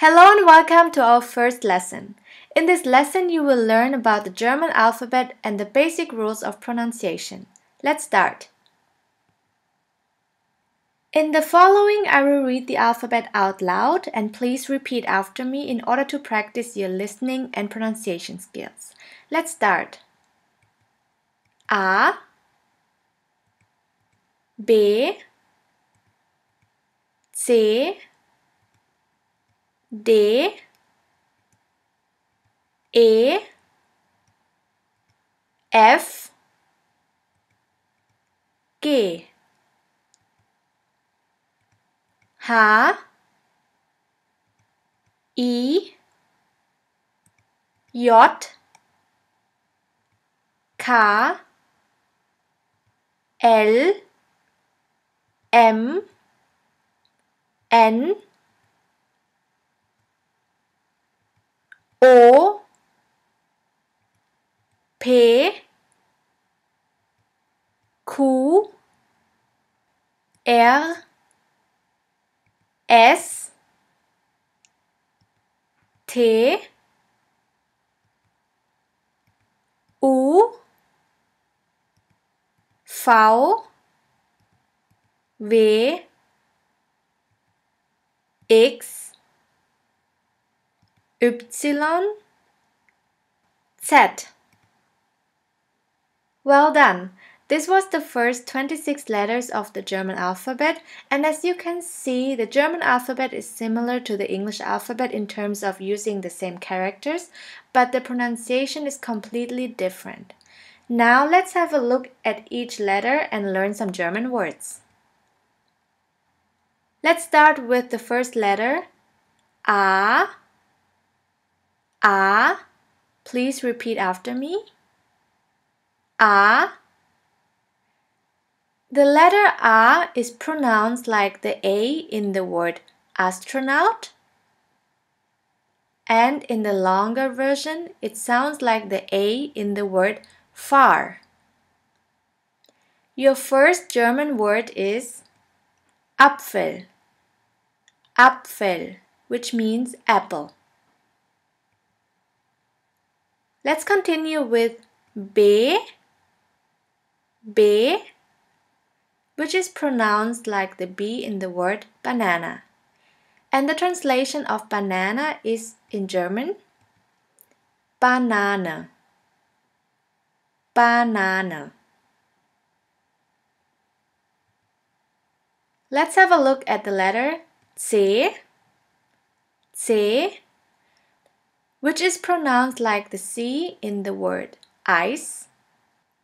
Hello and welcome to our first lesson. In this lesson you will learn about the German alphabet and the basic rules of pronunciation. Let's start. In the following I will read the alphabet out loud and please repeat after me in order to practice your listening and pronunciation skills. Let's start. A, B, C, D, E, F, G, H, I, J, K, L, M, N, O, P, Q, R, S, T, U, V, W, X, Y, Z. Well done! This was the first 26 letters of the German alphabet, and as you can see, the German alphabet is similar to the English alphabet in terms of using the same characters, but the pronunciation is completely different. Now let's have a look at each letter and learn some German words. Let's start with the first letter, A. A. Please repeat after me. A. The letter A is pronounced like the A in the word astronaut, and in the longer version it sounds like the A in the word far. Your first German word is Apfel. Apfel, which means apple. Let's continue with B. B, which is pronounced like the B in the word banana. And the translation of banana is in German Banane. Banane. Let's have a look at the letter C. C, which is pronounced like the C in the word ice.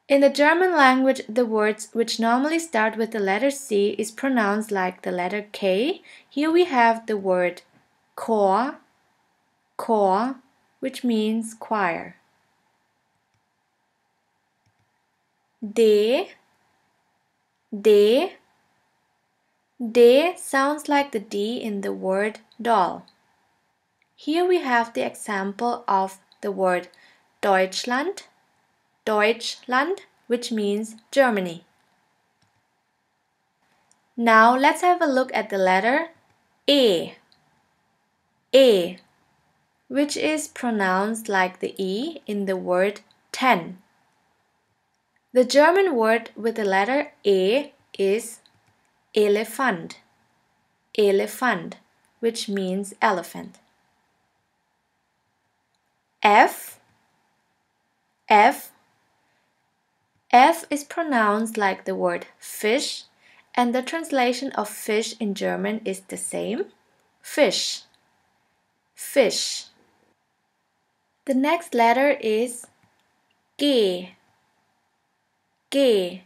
In the German language, the words which normally start with the letter C is pronounced like the letter K. Here we have the word Chor, Chor, which means choir. D, D, D sounds like the D in the word doll. Here we have the example of the word Deutschland, Deutschland, which means Germany. Now let's have a look at the letter E. E, which is pronounced like the E in the word 10. The German word with the letter E is Elefant. Elefant, which means elephant. F. F. F is pronounced like the word fish, and the translation of fish in German is the same, fish. Fish. The next letter is G. G.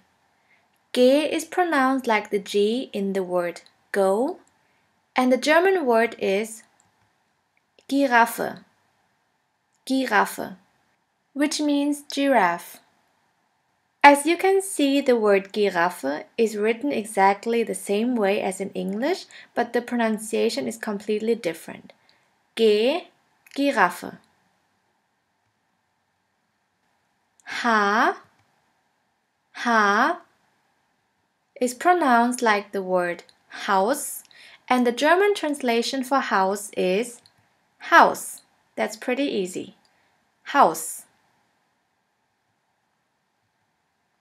G is pronounced like the G in the word go, and the German word is Giraffe. Giraffe, which means giraffe. As you can see, the word Giraffe is written exactly the same way as in English, but the pronunciation is completely different. Giraffe. H. H is pronounced like the word house, and the German translation for house is House. That's pretty easy. House.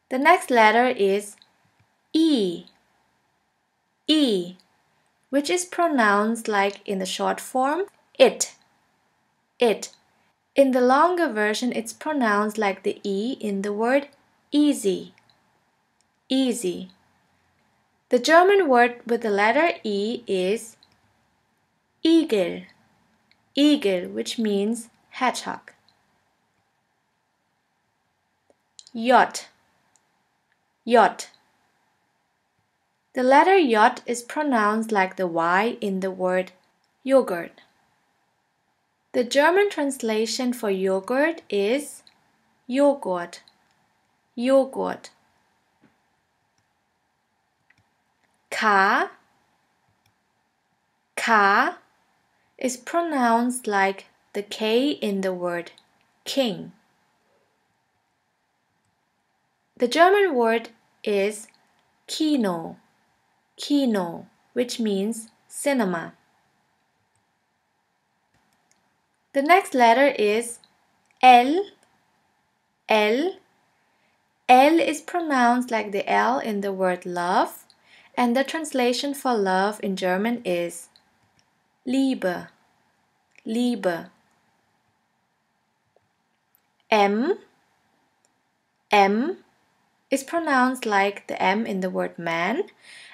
The next letter is E. E, which is pronounced like in the short form, it. It. In the longer version, it's pronounced like the E in the word easy. Easy. The German word with the letter E is Igel. Igel, which means hedgehog. J. J. The letter J is pronounced like the Y in the word yogurt. The German translation for yogurt is Joghurt. Joghurt. K. K is pronounced like the K in the word king. The German word is Kino. Kino, which means cinema. The next letter is L. L. L is pronounced like the L in the word love, and the translation for love in German is Liebe. Liebe. M. M is pronounced like the M in the word man,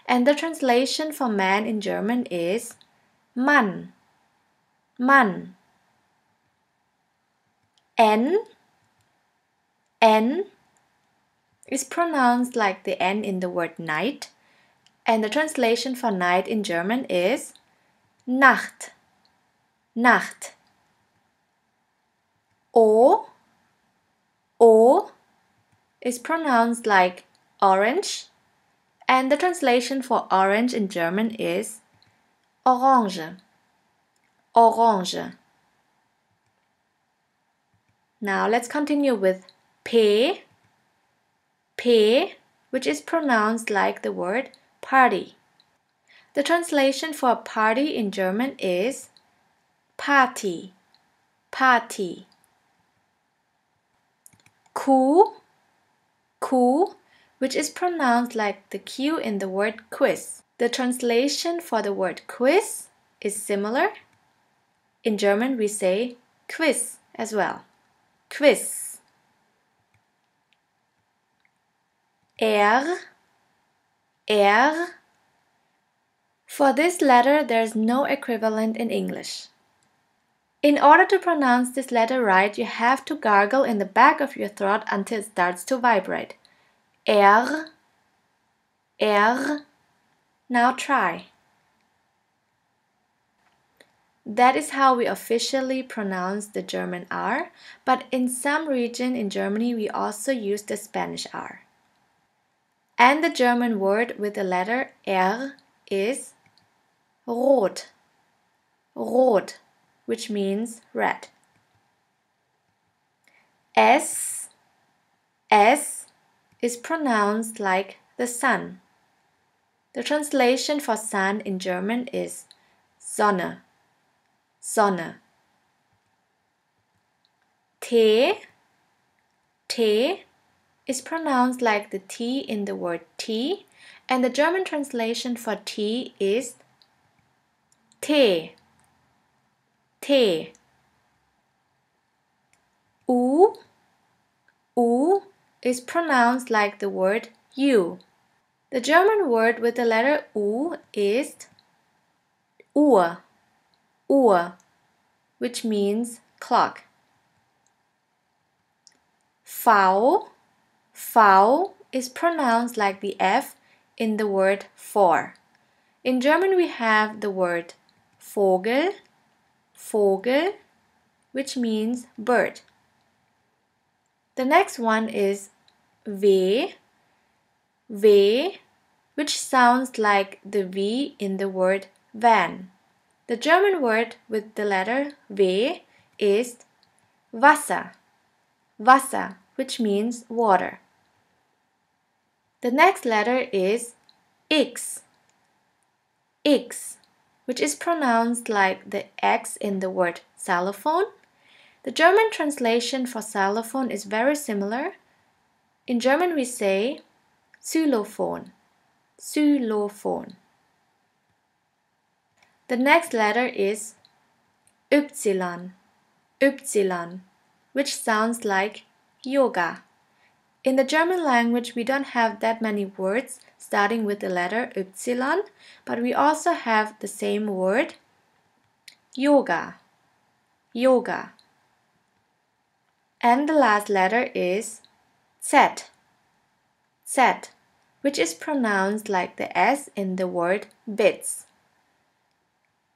and the translation for man in German is Mann. Mann. N. N is pronounced like the N in the word night, and the translation for night in German is Nacht. Nacht. O. O is pronounced like orange, and the translation for orange in German is Orange. Orange. Now let's continue with P. P, which is pronounced like the word party. The translation for party in German is Party. Party. Q. Q, which is pronounced like the Q in the word quiz. The translation for the word quiz is similar. In German we say quiz as well. Quiz. R. R. For this letter, there's no equivalent in English. In order to pronounce this letter right, you have to gargle in the back of your throat until it starts to vibrate. R. R. Now try. That is how we officially pronounce the German R, but in some region in Germany we also use the Spanish R. And the German word with the letter R is rot. Rot, which means red. S. S is pronounced like the sun. The translation for sun in German is Sonne. Sonne. T. T is pronounced like the T in the word tea, and the German translation for tea is Tee. Tee. U. U is pronounced like the word you. The German word with the letter U is Uhr. Uhr, which means clock. V. V is pronounced like the F in the word for. In German we have the word Vogel, Vogel, which means bird. The next one is V, V, which sounds like the V in the word van. The German word with the letter V is Wasser, Wasser, which means water. The next letter is X, X, which is pronounced like the X in the word xylophone. The German translation for xylophone is very similar. In German we say Xylophon, Xylophon. The next letter is Y, Y, which sounds like yoga. In the German language, we don't have that many words starting with the letter Y, but we also have the same word, yoga, yoga. And the last letter is Z, Z, which is pronounced like the S in the word bits.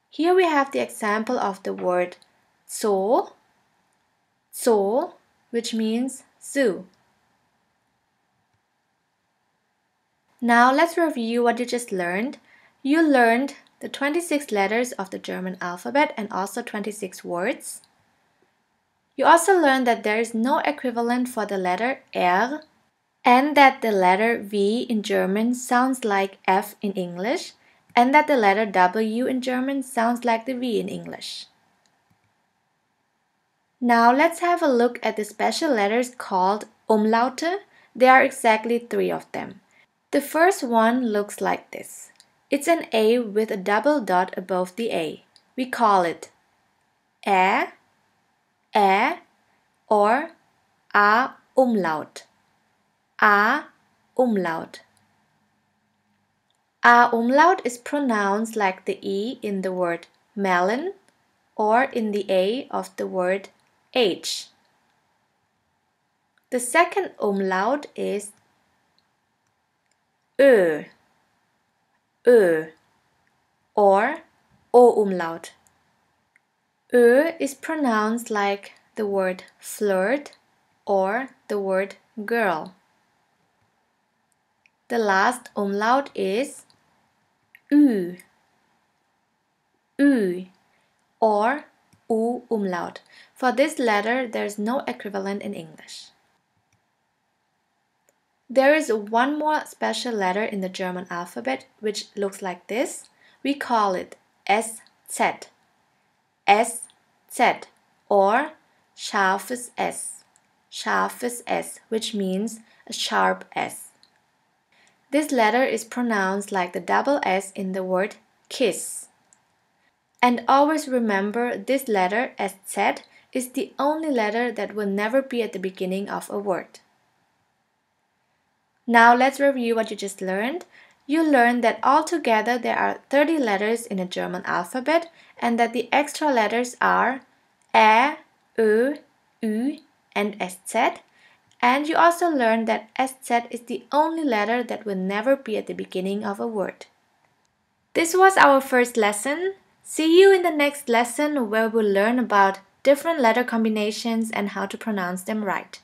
Here we have the example of the word Zoo, Zoo, which means zoo. Now let's review what you just learned. You learned the 26 letters of the German alphabet and also 26 words. You also learned that there is no equivalent for the letter R and that the letter V in German sounds like F in English and that the letter W in German sounds like the V in English. Now let's have a look at the special letters called Umlaute. There are exactly 3 of them. The first one looks like this. It's an A with a double dot above the A. We call it Ä, or A Umlaut. A Umlaut. A Umlaut is pronounced like the E in the word melon or in the A of the word H. The second umlaut is Ö, or O umlaut. Ö is pronounced like the word flirt or the word girl. The last umlaut is Ü, or U umlaut. For this letter, there is no equivalent in English. There is one more special letter in the German alphabet which looks like this. We call it SZ, SZ, or scharfes S, which means a sharp S. This letter is pronounced like the double S in the word kiss. And always remember, this letter, SZ, is the only letter that will never be at the beginning of a word. Now let's review what you just learned. You learned that altogether there are 30 letters in the German alphabet and that the extra letters are Ä, Ö, Ü, and SZ. And you also learned that SZ is the only letter that will never be at the beginning of a word. This was our first lesson. See you in the next lesson where we'll learn about different letter combinations and how to pronounce them right.